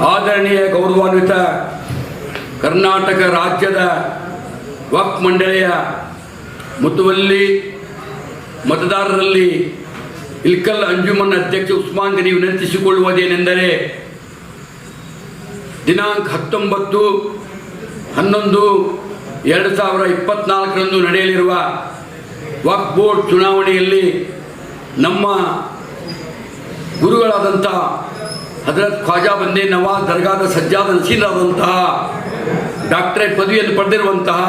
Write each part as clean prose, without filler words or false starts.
ಆದರಣೀಯ ಗೌರವಾನ್ವಿತ ಕರ್ನಾಟಕ ರಾಜ್ಯದ ವಕ್ಫ್ ಮಂಡಳಿಯ ಮುತುವಲ್ಲಿ ಮತದಾರರಲ್ಲಿ ಇಲ್ಕಲ್ ಅಂಜುಮನ್ ಅಧ್ಯಕ್ಷ ಉಸ್ಮಾನ್ ಗನಿ ವಿನಂತಿಸಿಕೊಳ್ಳುವುದೇನೆಂದರೆ ದಿನಾಂಕ 19/11/2024 ನಡೆಯಲಿರುವ ವಕ್ಫ್ ಬೋರ್ಡ್ ಚುನಾವಣೆಯಲ್ಲಿ ನಮ್ಮ ಗುರುಗಳಾದಂಥ ಹಜರತ್ ಖ್ವಾಜಾ ಬಂದೇ ನವಾಜ್ ದರ್ಗಾದ ಸಜ್ಜಾದ ನಸೀರಾದಂತಹ ಡಾಕ್ಟರೇಟ್ ಪದವಿಯನ್ನು ಪಡೆದಿರುವಂತಹ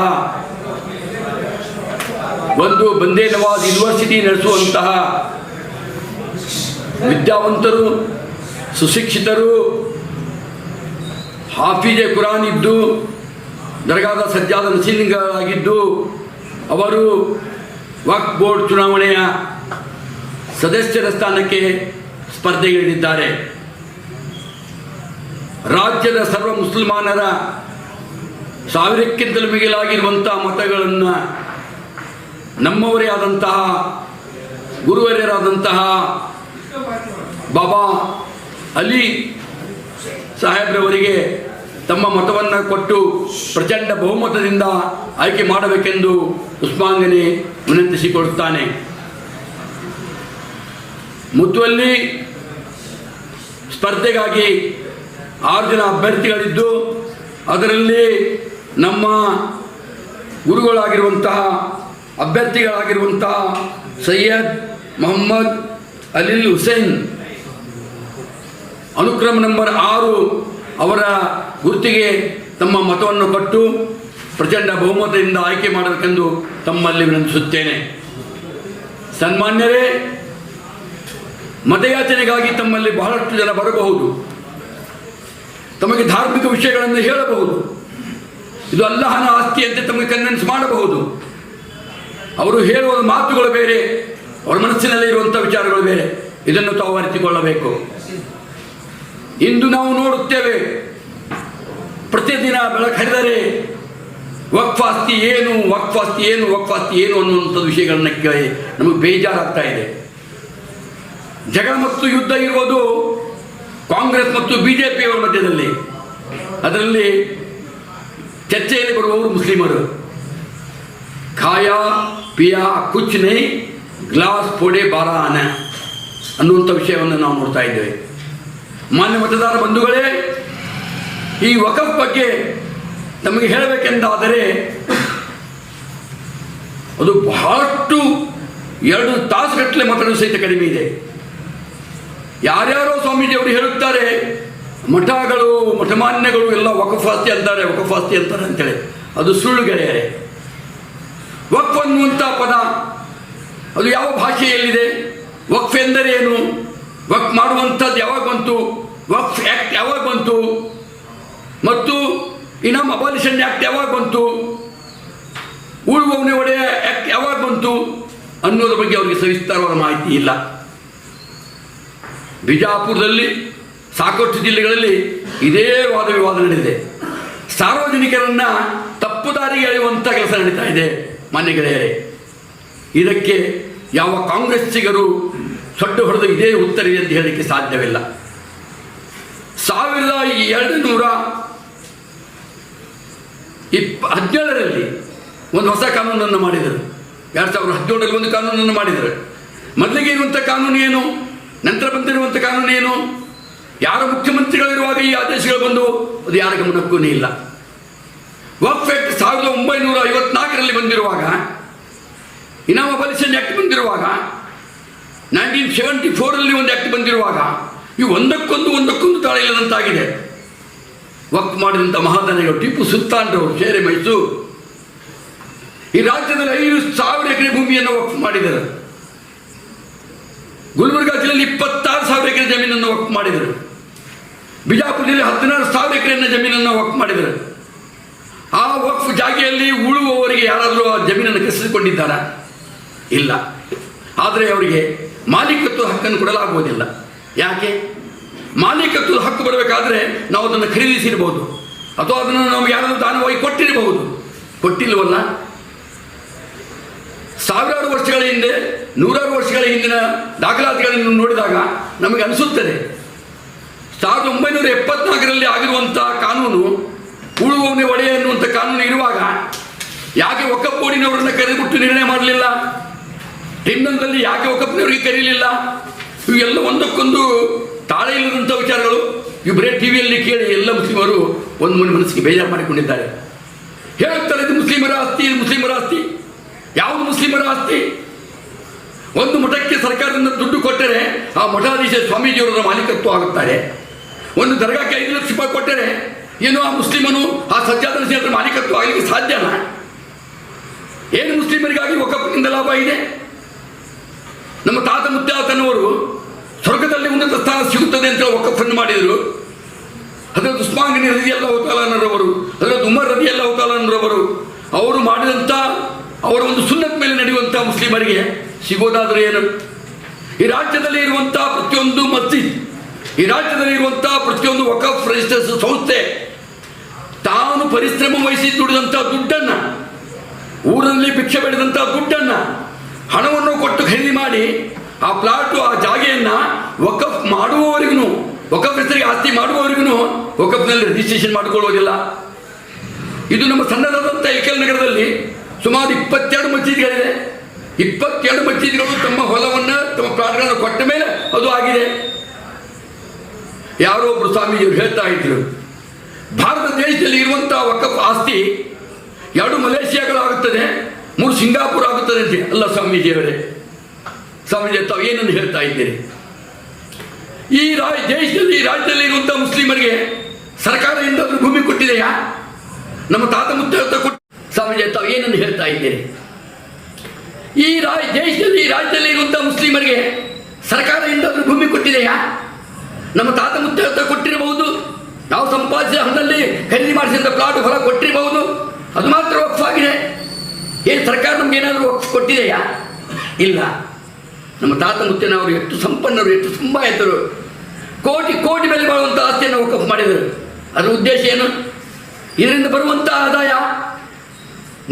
ಒಂದು ಬಂದೇ ನವಾಜ್ ಯೂನಿವರ್ಸಿಟಿ ನಡೆಸುವಂತಹ ವಿದ್ಯಾವಂತರು, ಸುಶಿಕ್ಷಿತರು, ಹಾಫಿಜೆ ಕುರಾನ್ ಇದ್ದು ದರ್ಗಾದ ಸಜ್ಜಾದ ನಸೀರಾಗಿದ್ದು ಅವರು ವಕ್ಫ್ ಬೋರ್ಡ್ ಚುನಾವಣೆಯ ಸದಸ್ಯರ ಸ್ಥಾನಕ್ಕೆ ಸ್ಪರ್ಧೆಗಿಳಿದಿದ್ದಾರೆ. ರಾಜ್ಯದ ಸರ್ವ ಮುಸಲ್ಮಾನರ 1000ಕ್ಕಿಂತಲೂ ಮಿಗಿಲಾಗಿರುವಂತಹ ಮತಗಳನ್ನು ನಮ್ಮವರೇ ಆದಂತಹ ಗುರುವರ್ಯರಾದಂತಹ ಬಾಬಾ ಅಲಿ ಸಾಹೇಬ್ರವರಿಗೆ ತಮ್ಮ ಮತವನ್ನು ಕೊಟ್ಟು ಪ್ರಚಂಡ ಬಹುಮತದಿಂದ ಆಯ್ಕೆ ಮಾಡಬೇಕೆಂದು ಉಸ್ಮಾನ್ ಗನಿ ವಿನಂತಿಸಿಕೊಡುತ್ತಾನೆ. ಮುತುವಲ್ಲಿ ಸ್ಪರ್ಧೆಗಾಗಿ 6 ಜನ ಅಭ್ಯರ್ಥಿಗಳಿದ್ದು ಅದರಲ್ಲಿ ನಮ್ಮ ಗುರುಗಳಾಗಿರುವಂತಹ ಅಭ್ಯರ್ಥಿಗಳಾಗಿರುವಂತಹ ಸೈಯದ್ ಮೊಹಮ್ಮದ್ ಅಲಿಲ್ ಹುಸೇನ್ ಅನುಕ್ರಮ ನಂಬರ್ 6 ಅವರ ಗುರುತಿಗೆ ತಮ್ಮ ಮತವನ್ನು ಕೊಟ್ಟು ಪ್ರಚಂಡ ಬಹುಮತದಿಂದ ಆಯ್ಕೆ ಮಾಡಬೇಕೆಂದು ತಮ್ಮಲ್ಲಿ ವಿನಂತಿಸುತ್ತೇನೆ. ಸನ್ಮಾನ್ಯರೇ, ಮತಯಾಚನೆಗಾಗಿ ತಮ್ಮಲ್ಲಿ ಬಹಳಷ್ಟು ಜನ ಬರಬಹುದು, ತಮಗೆ ಧಾರ್ಮಿಕ ವಿಷಯಗಳನ್ನು ಹೇಳಬಹುದು, ಇದು ಅಲ್ಲಾಹನ ಆಸ್ತಿ ಅಂತ ತಮಗೆ ಕನ್ವಿನ್ಸ್ ಮಾಡಬಹುದು. ಅವರು ಹೇಳುವ ಮಾತುಗಳು ಬೇರೆ, ಅವರ ಮನಸ್ಸಿನಲ್ಲಿ ಇರುವಂಥ ವಿಚಾರಗಳು ಬೇರೆ. ಇದನ್ನು ತಾವು ಅರಿತುಕೊಳ್ಳಬೇಕು. ಇಂದು ನಾವು ನೋಡುತ್ತೇವೆ, ಪ್ರತಿದಿನ ಬೆಳಕರಿದರೆ ವಕ್ಫ್ ಆಸ್ತಿ ಏನು, ವಕ್ಫ್ ಆಸ್ತಿ ಏನು, ವಕ್ಫ್ ಆಸ್ತಿ ಏನು ಅನ್ನುವಂಥ ವಿಷಯಗಳನ್ನ ಕೇಳಿ ನಮಗೆ ಬೇಜಾರಾಗ್ತಾ ಇದೆ. ಜಗಳ ಮತ್ತು ಯುದ್ಧ ಇರುವುದು ಕಾಂಗ್ರೆಸ್ ಮತ್ತು ಬಿಜೆಪಿಯವರ ಮಧ್ಯದಲ್ಲಿ. ಅದರಲ್ಲಿ ಚರ್ಚೆಯಲ್ಲಿ ಬರುವವರು ಮುಸ್ಲಿಮರು. ಖಾಯಾ ಪಿಯಾ ಕುಚ್ ನೈ ಗ್ಲಾಸ್ ಪೋಡೆ ಬಾರ ಆನೆ ಅನ್ನುವಂಥ ವಿಷಯವನ್ನು ನಾವು ನೋಡ್ತಾ ಇದ್ದೇವೆ. ಮಾನ್ಯ ಮತದಾರ ಬಂಧುಗಳೇ, ಈ ವಕಫ್ ಬಗ್ಗೆ ನಮಗೆ ಹೇಳಬೇಕೆಂದಾದರೆ ಅದು ಬಹಳಷ್ಟು 2 ತಾಸುಗಟ್ಟಲೆ ಮಾತಾಡಲು ಸಹಿತ ಕಡಿಮೆ ಇದೆ. ಯಾರ್ಯಾರೋ ಸ್ವಾಮೀಜಿಯವರು ಹೇಳುತ್ತಾರೆ, ಮಠಗಳು ಮಠಮಾನ್ಯಗಳು ಎಲ್ಲ ವಕಫ್ ಆಸ್ತಿ ಅಂತಾರೆ, ವಕಫ್ ಆಸ್ತಿ ಅಂತಾರೆ ಅಂತೇಳಿ. ಅದು ಸುಳ್ಳು ಗೆಳೆಯರೆ. ವಕ್ಫ್ ಅನ್ನುವಂಥ ಪದ ಅದು ಯಾವ ಭಾಷೆಯಲ್ಲಿದೆ? ವಕ್ಫ್ ಎಂದರೆ ಏನು? ವಕ್ಫ್ ಮಾಡುವಂಥದ್ದು ಯಾವಾಗ ಬಂತು? ವಕ್ಫ್ ಆ್ಯಕ್ಟ್ ಯಾವಾಗ ಬಂತು? ಮತ್ತು ಇನಾಮ್ ಅಬಾಲಿಷನ್ ಆ್ಯಕ್ಟ್ ಯಾವಾಗ ಬಂತು? ಉಳುವವನೇ ಒಡೆಯ ಆ್ಯಕ್ಟ್ ಯಾವಾಗ ಬಂತು ಅನ್ನೋದ್ರ ಬಗ್ಗೆ ಅವರಿಗೆ ಸವಿಸ್ತಾರವಾದ ಮಾಹಿತಿ ಇಲ್ಲ. ಬಿಜಾಪುರದಲ್ಲಿ ಸಾಕಷ್ಟು ಜಿಲ್ಲೆಗಳಲ್ಲಿ ಇದೇ ವಾದ ವಿವಾದ ನಡೆದಿದೆ. ಸಾರ್ವಜನಿಕರನ್ನ ತಪ್ಪು ದಾರಿಗೆ ಎಳೆಯುವಂಥ ಕೆಲಸ ನಡೀತಾ ಇದೆ. ಮಾನ್ಯ ಗೆಳೆಯರೇ, ಇದಕ್ಕೆ ಯಾವ ಕಾಂಗ್ರೆಸ್ಸಿಗರು ಸೊಡ್ಡು ಹೊಡೆದು ಇದೇ ಉತ್ತರ ಇದೆ ಅಂತ ಹೇಳಲಿಕ್ಕೆ ಸಾಧ್ಯವಿಲ್ಲ. 1217ರಲ್ಲಿ ಒಂದು ಹೊಸ ಕಾನೂನನ್ನು ಮಾಡಿದರು. 2017ರಲ್ಲಿ ಒಂದು ಕಾನೂನನ್ನು ಮಾಡಿದರು. ಮೊದಲಿಗೆ ಇರುವಂಥ ಕಾನೂನು ಏನು, ನಂತರ ಬಂದಿರುವಂಥ ಕಾನೂನು ಏನು? ಯಾರ ಮುಖ್ಯಮಂತ್ರಿಗಳಿರುವಾಗ ಈ ಆದೇಶಗಳು ಬಂದು ಅದು ಯಾರ ಗಮನಕ್ಕೂ ಇಲ್ಲ. ವಕ್ಫ್ ಆಕ್ಟ್ 1954ರಲ್ಲಿ ಬಂದಿರುವಾಗ, ಇನಾಮ್ ಅಬಾಲಿಷನ್ ಆಕ್ಟ್ ಬಂದಿರುವಾಗ, 1974ರಲ್ಲಿ ಒಂದು ಆಕ್ಟ್ ಬಂದಿರುವಾಗ, ಇವು ಒಂದಕ್ಕೊಂದು ತಾಳ ಇಲ್ಲದಂತಾಗಿದೆ. ವಕ್ಫ್ ಮಾಡಿದಂಥ ಮಹಾದಾನಿಗಳು ಟಿಪ್ಪು ಸುಲ್ತಾನ್ರವರು ಶೇರೆ ಮೈಸೂರು ಈ ರಾಜ್ಯದಲ್ಲಿ 5,000 ಎಕರೆ ಭೂಮಿಯನ್ನು ವಕ್ಫ್ ಮಾಡಿದರು. ಗುಲ್ಬರ್ಗಾ ಜಿಲ್ಲೆಯಲ್ಲಿ 26,000 ಎಕರೆ ಜಮೀನನ್ನು ವಕ್ಫ್ ಮಾಡಿದರು. ಬಿಜಾಪುರದಲ್ಲಿ 16,000 ಎಕರೆಯನ್ನು ಜಮೀನನ್ನು ವಕ್ಫ್ ಮಾಡಿದರು. ಆ ವಕ್ಫ್ ಜಾಗೆಯಲ್ಲಿ ಉಳುವವರಿಗೆ ಯಾರಾದರೂ ಆ ಜಮೀನನ್ನು ಕಸಿದುಕೊಂಡಿದ್ದಾರಾ? ಇಲ್ಲ. ಆದರೆ ಅವರಿಗೆ ಮಾಲೀಕತ್ವದ ಹಕ್ಕನ್ನು ಕೊಡಲಾಗುವುದಿಲ್ಲ. ಯಾಕೆ? ಮಾಲೀಕತ್ವದ ಹಕ್ಕು ಬರಬೇಕಾದ್ರೆ ನಾವು ಅದನ್ನು ಖರೀದಿಸಿರಬಹುದು, ಅಥವಾ ಅದನ್ನು ನಾವು ಯಾರಾದರೂ ದಾನವಾಗಿ ಕೊಟ್ಟಿರಬಹುದು. ಕೊಟ್ಟಿಲ್ವಲ್ಲ. ಸಾವಿರಾರು ವರ್ಷಗಳ ಹಿಂದೆ, ನೂರಾರು ವರ್ಷಗಳ ಹಿಂದಿನ ದಾಖಲಾತಿಗಳನ್ನು ನೋಡಿದಾಗ ನಮಗೆ ಅನಿಸುತ್ತದೆ 1974ರಲ್ಲಿ ಆಗಿರುವಂಥ ಕಾನೂನು ಉಳುವವನೇ ಒಡೆಯ ಎನ್ನುವಂಥ ಕಾನೂನು ಇರುವಾಗ ಯಾಕೆ ವಕಫ್ ಬೋರ್ಡಿನವರನ್ನು ಕರೆದುಬಿಟ್ಟು ನಿರ್ಣಯ ಮಾಡಲಿಲ್ಲ? ಟ್ರಿಬ್ಯುನಲ್ನಲ್ಲಿ ಯಾಕೆ ವಕಫ್ನವರಿಗೆ ಕರೀಲಿಲ್ಲ? ಇವೆಲ್ಲ ಒಂದಕ್ಕೊಂದು ತಾಳೆ ಇಲ್ಲದಂಥ ವಿಚಾರಗಳು. ಇವು ಬರೇ ಟಿವಿಯಲ್ಲಿ ಕೇಳಿ ಎಲ್ಲ ಮುಸ್ಲಿಮರು ಒಂದು ಮನಸ್ಸಿಗೆ ಬೇಜಾರು ಮಾಡಿಕೊಂಡಿದ್ದಾರೆ. ಹೇಳುತ್ತಾರೆ ಇದು ಮುಸ್ಲಿಮರ ಆಸ್ತಿ, ಇದು ಮುಸ್ಲಿಮರ ಆಸ್ತಿ. ಯಾವುದು ಮುಸ್ಲಿಮರ ಆಸ್ತಿ? ಒಂದು ಮಠಕ್ಕೆ ಸರ್ಕಾರದಿಂದ ದುಡ್ಡು ಕೊಟ್ಟರೆ ಆ ಮಠಾಧೀಶ ಸ್ವಾಮೀಜಿಯವರ ಮಾಲೀಕತ್ವ ಆಗುತ್ತಾರೆ. ಒಂದು ದರ್ಗಾಕ್ಕೆ 5 ಲಕ್ಷ ರೂಪಾಯಿ ಕೊಟ್ಟರೆ ಏನು ಆ ಮುಸ್ಲಿಮನು ಆ ಸಜ್ಜಾದರ ಮಾಲೀಕತ್ವ ಆಗಲಿಕ್ಕೆ ಸಾಧ್ಯನಾ? ಏನು ಮುಸ್ಲಿಮರಿಗಾಗಿ ವಕಫ್ನಿಂದ ಲಾಭ ಇದೆ? ನಮ್ಮ ತಾತ ಮುತ್ತಾತನವರು ಸ್ವರ್ಗದಲ್ಲಿ ಉನ್ನತ ಸ್ಥಾನ ಸಿಗುತ್ತದೆ ಅಂತ ವಕಫನ್ನು ಮಾಡಿದರು. ಹಜರತ್ ಉಸ್ಮಾನ್ ಗನಿ ರದಿಯಲ್ಲಾಹು ತಆಲಾ ಅನ್ನರವರು, ಹಜರತ್ ಉಮರ್ ರದಿಯಲ್ಲಾಹು ತಆಲಾ ಅನ್ನರವರು ಅವರು ಮಾಡಿದಂಥ ಅವರ ಒಂದು ಸುನ್ನತ್ ಮೇಲೆ ನಡೆಯುವಂಥ ಮುಸ್ಲಿಮರಿಗೆ ಸಿಗೋದಾದರೆ ಏನು? ಈ ರಾಜ್ಯದಲ್ಲಿ ಇರುವಂಥ ಪ್ರತಿಯೊಂದು ಮಸ್ಜಿದ್, ಈ ರಾಜ್ಯದಲ್ಲಿ ಇರುವಂಥ ಪ್ರತಿಯೊಂದು ವಕಫ್ ರಿಜಿಸ್ಟರ್ಸ್ ಸಂಸ್ಥೆ ತಾನು ಪರಿಶ್ರಮ ವಹಿಸಿ ದುಡಿದಂಥ ದುಡ್ಡನ್ನು, ಊರಲ್ಲಿ ಭಿಕ್ಷೆ ಬೆಳೆದಂಥ ದುಡ್ಡನ್ನು, ಹಣವನ್ನು ಕೊಟ್ಟು ಖರೀದಿ ಮಾಡಿ ಆ ಪ್ಲಾಟು ಆ ಜಾಗೆಯನ್ನು ವಕಫ್ ಮಾಡುವವರಿಗೂ, ವಕಫ್ ಹೆಸರಿಗೆ ಆಸ್ತಿ ಮಾಡುವವರಿಗೂ ವಕಫ್ನಲ್ಲಿ ರಿಜಿಸ್ಟ್ರೇಷನ್ ಮಾಡಿಕೊಳ್ಳುವುದಿಲ್ಲ. ಇದು ನಮ್ಮ ಸಣ್ಣದಾದಂಥ ಇಕಲ್ ನಗರದಲ್ಲಿ ಸುಮಾರು 22 ಮಸೀದಿಗಳಿದೆ. 22 ಮಸೀದಿಗಳು ತಮ್ಮ ಹೊಲವನ್ನು ತಮ್ಮ ಪ್ಲಾಟ್ಗಳನ್ನು ಕೊಟ್ಟ ಮೇಲೆ ಅದು ಆಗಿದೆ. ಯಾರೋ ಒಬ್ಬರು ಸ್ವಾಮೀಜಿಯವರು ಹೇಳ್ತಾ ಇದ್ರು, ಭಾರತ ದೇಶದಲ್ಲಿ ಇರುವಂಥ ವಕಫ್ ಆಸ್ತಿ 2 ಮಲೇಷಿಯಾಗಳಾಗುತ್ತದೆ, 3 ಸಿಂಗಾಪುರ ಆಗುತ್ತದೆ ಅಂತ. ಅಲ್ಲ ಸ್ವಾಮೀಜಿಯವರೇ, ಸ್ವಾಮೀಜಿ ತಾವು ಏನನ್ನು ಹೇಳ್ತಾ ಇದ್ದೀರಿ? ಈ ದೇಶದಲ್ಲಿ ಈ ರಾಜ್ಯದಲ್ಲಿ ಇರುವಂಥ ಮುಸ್ಲಿಮರಿಗೆ ಸರ್ಕಾರದಿಂದ ಭೂಮಿ ಕೊಟ್ಟಿದೆಯಾ? ನಮ್ಮ ತಾತ ಮುತ್ತ ಕೊಟ್ಟು ಸ್ವಾಮೀಜಿ ತಾವು ಏನನ್ನು ಹೇಳ್ತಾ ಇದ್ದೀರಿ? ಈ ದೇಶದಲ್ಲಿ ಈ ರಾಜ್ಯದಲ್ಲಿ ಇರುವಂಥ ಮುಸ್ಲಿಮರಿಗೆ ಸರ್ಕಾರದಿಂದ ಭೂಮಿ ಕೊಟ್ಟಿದೆಯಾ? ನಮ್ಮ ತಾತ ಮುತ್ತ ಕೊಟ್ಟಿರಬಹುದು, ನಾವು ಸಂಪಾದಿಸಿದ ಹಣದಲ್ಲಿ ಖರೀದಿ ಮಾಡಿಸಿದ ಪ್ಲಾಟ್ ಹೊಲ ಕೊಟ್ಟಿರಬಹುದು, ಅದು ಮಾತ್ರ ವಕ್ಫ್ ಆಗಿದೆ. ಏನು ಸರ್ಕಾರ ನಮ್ಗೆ ಏನಾದರೂ ವಕ್ಫ್ ಕೊಟ್ಟಿದೆಯಾ? ಇಲ್ಲ. ನಮ್ಮ ತಾತ ಮುತ್ತಿನವರು ಎಷ್ಟು ಸಂಪನ್ನರು, ಎಷ್ಟು ಸಂಭಾಯಿತರು, ಕೋಟಿ ಕೋಟಿ ಬೆಲೆ ಬಾಳುವಂಥ ಆಸ್ತಿಯನ್ನು ವಕಫ್ ಮಾಡಿದರು. ಅದರ ಉದ್ದೇಶ ಏನು? ಇದರಿಂದ ಬರುವಂಥ ಆದಾಯ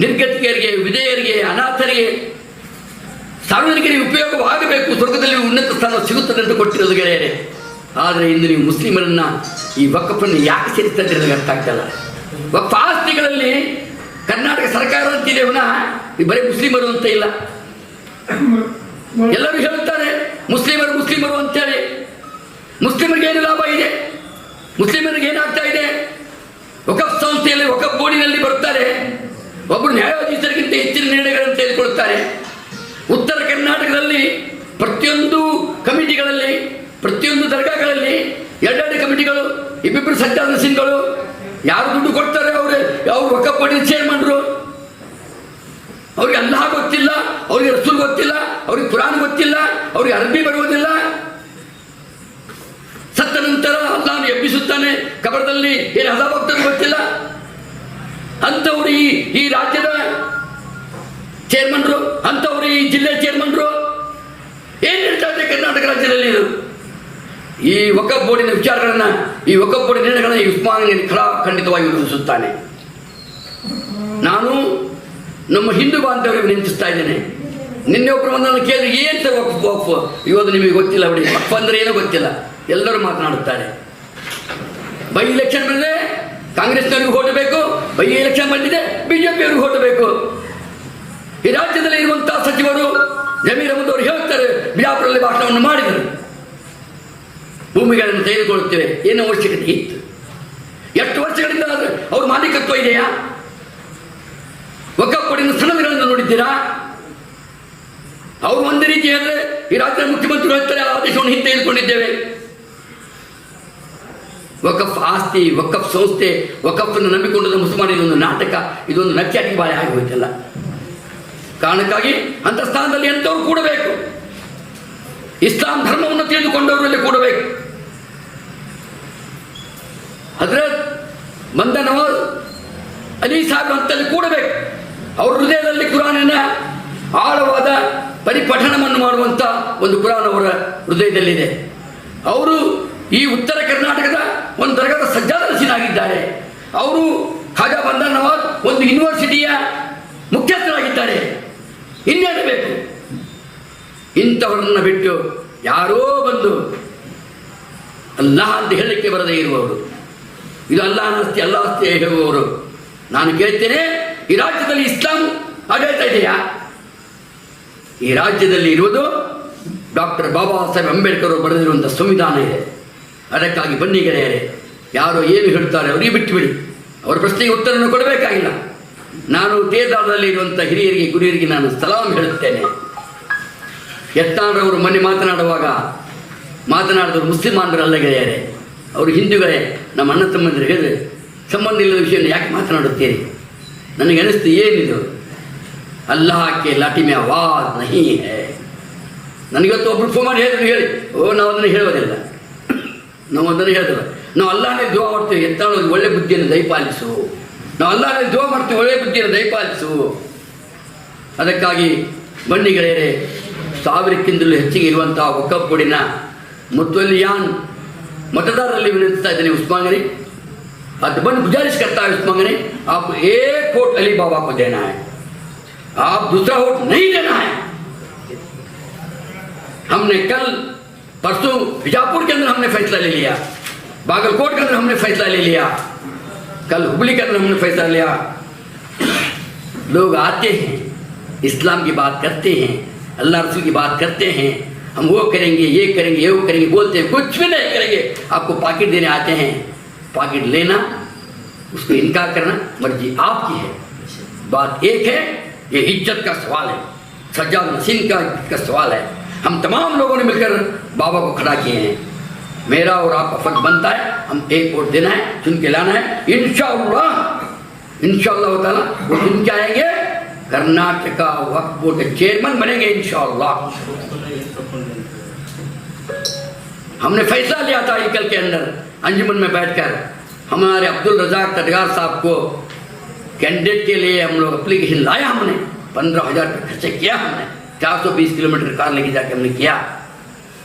ನಿರ್ಗತಿಕರಿಗೆ, ವಿಧೇಯರಿಗೆ, ಅನಾಥರಿಗೆ, ಸಾರ್ವಜನಿಕರಿಗೆ ಉಪಯೋಗವಾಗಬೇಕು, ಸ್ವರ್ಗದಲ್ಲಿ ಉನ್ನತ ಸ್ಥಾನ ಸಿಗುತ್ತದೆ ಅಂತ ಕೊಟ್ಟಿರೋದು ಗೆಳೆಯರೆ. ಆದರೆ ಇಂದು ನೀವು ಮುಸ್ಲಿಮರನ್ನ ಈ ವಕಫನ್ನು ಯಾಕೆ ಸೇರಿಸ್ತಾ ಇದ್ದೀರಿ ಅರ್ಥ ಆಗ್ತಲ್ಲ. ವಕ್ಫ್ ಆಸ್ತಿಗಳಲ್ಲಿ ಕರ್ನಾಟಕ ಸರ್ಕಾರ ಅಂತಿದೆ, ಬರೀ ಮುಸ್ಲಿಮರು ಅಂತ ಇಲ್ಲ. ಎಲ್ಲರೂ ಹೇಳ್ತಾರೆ ಮುಸ್ಲಿಮರು ಮುಸ್ಲಿಮರು ಅಂತೇಳಿ. ಮುಸ್ಲಿಮರಿಗೆ ಏನು ಲಾಭ ಇದೆ? ಮುಸ್ಲಿಮರಿಗೆ ಏನಾಗ್ತಾ ಇದೆ? ವಕಫ್ ಸಂಸ್ಥೆಯಲ್ಲಿ ವಕಫ್ ಬೋರ್ಡಿನಲ್ಲಿ ಬರ್ತಾರೆ, ಒಬ್ಬರು ನ್ಯಾಯಾಧೀಶರಿಗಿಂತ ಹೆಚ್ಚಿನ ನಿರ್ಣಯಗಳನ್ನು ತೆಗೆದುಕೊಳ್ತಾರೆ. ಉತ್ತರ ಕರ್ನಾಟಕದಲ್ಲಿ ಪ್ರತಿಯೊಂದು ಕಮಿಟಿಗಳಲ್ಲಿ, ಪ್ರತಿಯೊಂದು ದರ್ಗಾಗಳಲ್ಲಿ 2 ಕಮಿಟಿಗಳು, ಇಬ್ಬಿಬ್ಬರು ಸಜ್ಜಾದ ಸಿಂಗ್ಗಳು. ಯಾರು ದುಡ್ಡು ಕೊಡ್ತಾರೆ ಅವ್ರು ವಕಫ್ ಬೋರ್ಡಿನ ಚೇರ್ಮನ್ರು. ಅವ್ರಿಗೆ ಅಲ್ಲಾಹ ಗೊತ್ತಿಲ್ಲ, ಅವ್ರಿಗೆ ರಸೂಲ್ ಗೊತ್ತಿಲ್ಲ, ಅವ್ರಿಗೆ ಕುರಾನ್ ಗೊತ್ತಿಲ್ಲ, ಅವ್ರಿಗೆ ಅರಬ್ಬಿ ಬರುವುದಿಲ್ಲ. ಸತ್ತ ನಂತರ ಅಲ್ಲಾಹನು ಎಬ್ಬಿಸುತ್ತಾನೆ, ಕಬರದಲ್ಲಿ ಏನು ಅದಾಬಾಗ್ತದೆ ಗೊತ್ತಿಲ್ಲ. ಅಂಥವ್ರು ಈ ರಾಜ್ಯದ ಚೇರ್ಮನ್ರು, ಅಂಥವ್ರು ಈ ಜಿಲ್ಲೆ ಚೇರ್ಮನ್ರು. ಏನು ಹೇಳ್ತಾ ಇದೆ ಕರ್ನಾಟಕ ರಾಜ್ಯದಲ್ಲಿ? ಇದು ಈ ವಕಫ್ ಬೋರ್ಡಿನ ವಿಚಾರಗಳನ್ನು, ಈ ವಕಫ್ ಬೋರ್ಡಿನ ನಿರ್ಣಯಗಳನ್ನು ಈ ಉಸ್ಮಾನ್ ಖಂಡಿತವಾಗಿ ವಿರೋಧಿಸುತ್ತಾನೆ. ನಾನು ನಮ್ಮ ಹಿಂದೂ ಬಾಂಧವರಿಗೆ ವಿನಂತಿಸ್ತಾ ಇದ್ದೇನೆ. ನಿನ್ನೆ ಒಬ್ಬರು ಒಂದನ್ನು ಕೇಳಿದ್ರೆ ಏನು ಸರ್ ವಕ್ಫ್? ಇವತ್ತು ನಿಮಗೆ ಗೊತ್ತಿಲ್ಲ ಬಿಡಿ, ವಕ್ಫ್ ಅಂದರೆ ಏನೋ ಗೊತ್ತಿಲ್ಲ. ಎಲ್ಲರೂ ಮಾತನಾಡುತ್ತಾರೆ. ಬೈ ಎಲೆಕ್ಷನ್ ಬಂದರೆ ಕಾಂಗ್ರೆಸ್ನವ್ರಿಗೆ ಓಟ್ ಬೇಕು, ಬೈ ಎಲೆಕ್ಷನ್ ಬಂದಿದೆ ಬಿಜೆಪಿಯವ್ರಿಗೆ ಓಟ್ ಬೇಕು. ಈ ರಾಜ್ಯದಲ್ಲಿ ಇರುವಂಥ ಸಚಿವರು ಜಮೀರ್ ಅಹಮದ್ ಅವರು ಹೇಳ್ತಾರೆ, ಬಿಜಾಪುರಲ್ಲಿ ಭಾಷಣವನ್ನು ಮಾಡಿದರು, ಭೂಮಿಗಳನ್ನು ತೆಗೆದುಕೊಳ್ಳುತ್ತೇವೆ. ಏನು ಅವಶ್ಯಕತೆ ಇತ್ತು? ಎಷ್ಟು ವರ್ಷಗಳಿಂದ ಅವ್ರ ಮಾಲೀಕತ್ವ ಇದೆಯಾ? ವಕಫ್ ಬೋರ್ಡಿನ ಸನದಗಳನ್ನು ನೋಡಿದ್ದೀರಾ? ಅವರು ಒಂದು ರೀತಿ ಅಂದರೆ ಈ ರಾಜ್ಯದ ಮುಖ್ಯಮಂತ್ರಿಗಳು ಹೇಳ್ತಾರೆ, ಆದೇಶವನ್ನು ಹಿಂತೆಗೆದುಕೊಂಡಿದ್ದೇವೆ. ವಕಫ್ ಆಸ್ತಿ, ವಕಫ್ ಸಂಸ್ಥೆ, ವಕಫನ್ನು ನಂಬಿಕೊಂಡದ ಮುಸಲ್ಮಾನ ಇದೊಂದು ನಾಟಕ, ಇದೊಂದು ನಚ್ಚಾಟಿ ಬಾಳೆ ಆಗಿ ಹೋಯ್ತಲ್ಲ. ಕಾರಣಕ್ಕಾಗಿ ಅಂಥ ಸ್ಥಾನದಲ್ಲಿ ಎಂಥವ್ರು ಕೂಡಬೇಕು, ಇಸ್ಲಾಂ ಧರ್ಮವನ್ನು ತಿಳಿದುಕೊಂಡವರಲ್ಲಿ ಕೂಡಬೇಕು. ಹಜರತ್ ಬಂದ ನವಾಜ್ ಅಲಿ ಸಾಹೇಬ್ ಅಂತಲ್ಲಿ ಕೂಡಬೇಕು. ಅವ್ರ ಹೃದಯದಲ್ಲಿ ಕುರಾನಿನ ಆಳವಾದ ಪರಿಪಠಣವನ್ನು ಮಾಡುವಂಥ ಒಂದು ಕುರಾನ್ ಅವರ ಹೃದಯದಲ್ಲಿದೆ. ಅವರು ಈ ಉತ್ತರ ಕರ್ನಾಟಕದ ಒಂದು ದರ್ಗಾದ ಸಜ್ಜಾದರಸಿನಾಗಿದ್ದಾರೆ. ಅವರು ಖಾಜಾ ಬಂದ ನವಾಜ್ ಒಂದು ಯೂನಿವರ್ಸಿಟಿಯ ಮುಖ್ಯಸ್ಥರಾಗಿದ್ದಾರೆ. ಇನ್ನೇನು ಬೇಕು? ಇಂಥವರನ್ನು ಬಿಟ್ಟು ಯಾರೋ ಬಂದು ಅಲ್ಲಾಹ್ ಅಂತ ಹೇಳಲಿಕ್ಕೆ ಬರದೇ ಇರುವವರು, ಇದು ಅಲ್ಲಾಹನ ಆಸ್ತಿ ಅಲ್ಲ ಆಸ್ತಿ ಹೇಳುವವರು. ನಾನು ಕೇಳ್ತೇನೆ, ಈ ರಾಜ್ಯದಲ್ಲಿ ಇಸ್ಲಾಂ ಆಡಳಿತ ಇದೆಯಾ? ಈ ರಾಜ್ಯದಲ್ಲಿ ಇರುವುದು ಡಾಕ್ಟರ್ ಬಾಬಾ ಸಾಹೇಬ್ ಅಂಬೇಡ್ಕರ್ ಅವರು ಬರೆದಿರುವಂಥ ಸಂವಿಧಾನ ಇದೆ. ಅದಕ್ಕಾಗಿ ಬನ್ನಿ ಗೆಳೆಯರೆ, ಯಾರೋ ಏನು ಹೇಳ್ತಾರೆ ಅವರಿಗೆ ಬಿಟ್ಟುಬಿಡಿ, ಅವರ ಪ್ರಶ್ನೆಗೆ ಉತ್ತರವನ್ನು ಕೊಡಬೇಕಾಗಿಲ್ಲ. ನಾನು ತೇದಾಳದಲ್ಲಿ ಇರುವಂಥ ಹಿರಿಯರಿಗೆ ಗುರಿಯರಿಗೆ ನಾನು ಸಲಾಂ ಹೇಳುತ್ತೇನೆ. ಯತ್ನಾಳರವರು ಮೊನ್ನೆ ಮಾತನಾಡಿದವರು ಮುಸ್ಲಿಮಾನರಲ್ಲ ಗೆಳೆಯರೆ, ಅವರು ಹಿಂದೂಗಳೇ. ನಮ್ಮ ಅಣ್ಣ ತಮ್ಮಂದಿರು ಹೇಳಿದ್ರೆ ಸಂಬಂಧ ಇಲ್ಲದ ವಿಷಯವನ್ನು ಯಾಕೆ ಮಾತನಾಡುತ್ತೀರಿ? ನನಗೆ ಅನಿಸ್ತು ಏನಿದು, ಅಲ್ಲಾಹಕ್ಕೆ ಲಾಠಿ ಮೇ ಆವಾಜ್ ನಹೀ ಹೈ. ನನಗೊತ್ತು ಒಬ್ಬರು ಫೋನ್ ಮಾಡಿ ಹೇಳಿ, ನಾವು ಅದನ್ನು ಹೇಳೋದಿಲ್ಲ, ನಾವು ಅಲ್ಲಾಹನೇ ದುವಾ ಮಾಡ್ತೇವೆ, ಎತ್ತಾಳೋದು ಒಳ್ಳೆ ಬುದ್ಧಿಯನ್ನು ದಯಪಾಲಿಸು. ನಾವು ಅಲ್ಲಾಹನೇ ದುವಾ ಮಾಡ್ತೇವೆ, ಒಳ್ಳೆ ಬುದ್ಧಿಯನ್ನು ದಯಪಾಲಿಸು. ಅದಕ್ಕಾಗಿ ಬನ್ನಿ ಗೆಳೆಯರೆ, 1000ಕ್ಕಿಂತಲೂ ಹೆಚ್ಚಿಗೆ ಇರುವಂತಹ ವಕಫ್ ಬೋರ್ಡಿನ ಮುತವಲ್ಲಿಯಾನ್ मतदार विनंती इतने उस्मान गनी बन गुजारिश करता है उस्मान गनी, आप एक वोट अली बाबा को देना है, आप दूसरा वोट नहीं देना है. हमने कल परसों बीजापुर के अंदर हमने फैसला ले लिया, बागलकोट के अंदर हमने फैसला ले लिया, कल हुबली के अंदर हमने फैसला लिया. लोग आते हैं, इस्लाम की बात करते हैं, अल्लाह रसूल की बात करते हैं, हम वो करेंगे ये करेंगे ये वो करेंगे, बोलते हैं कुछ भी नहीं करेंगे. आपको पाकिट देने आते हैं, पाकिट लेना, उसको इनकार करना मर्जी आपकी है. बात एक है, ये इज्जत का सवाल है, सज्जाद नसीम का सवाल है. हम तमाम लोगों ने मिलकर बाबा को खड़ा किए हैं. मेरा और आपका फर्ज बनता है, हम एक वोट देना है, चुन के लाना है. इंशाअल्लाह ताला वो चुन के आएंगे, कर्नाटका वक्फ बोर्ड के चेयरमैन बनेंगे इंशाअल्लाह. हमने फैसला लिया था कल के अंदर अंजुमन में बैठकर, हमारे अब्दुल रज़ाक तटगार साहब को कैंडिडेट के लिए हम लोग एप्लीकेशन लाया, हमने 15,000 रुपये खर्चे किया, हमने 420 किलोमीटर कार लेके जाके हमने किया.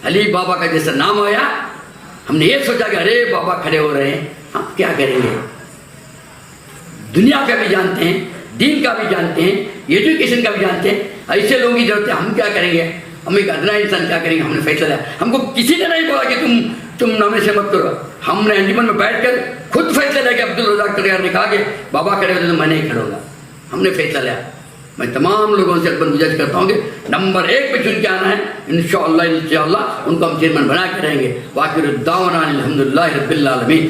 अली बाबा का जैसा नाम आया, हमने ये सोचा कि अरे बाबा खड़े हो रहे हैं, हम क्या करेंगे. दुनिया का भी जानते हैं, दीन का भी जानते हैं, एजुकेशन का भी जानते हैं. ऐसे लोगों की जरूरत है, हम क्या करेंगे, हम एक अदना इंसान क्या करेंगे. हमने फैसला लिया, हमको किसी ने नहीं बोला कि तुम नामे से मत करो. हमने अंजुमन में बैठकर खुद फैसला लिया कि अब्दुल रज़ाक तटगार ने कहा कि बाबा खड़े होते तो मैं नहीं खड़ूंगा. हमने फैसला लिया. मैं तमाम लोगों से अपन गुजारिश करता हूँ कि नंबर 1 पे चुन के आना है, इंशाअल्लाह उनको हम चेयरमैन बना के रहेंगे. वाकिर दावना अल्हम्दुलिल्लाहि रब्बिल आलमीन.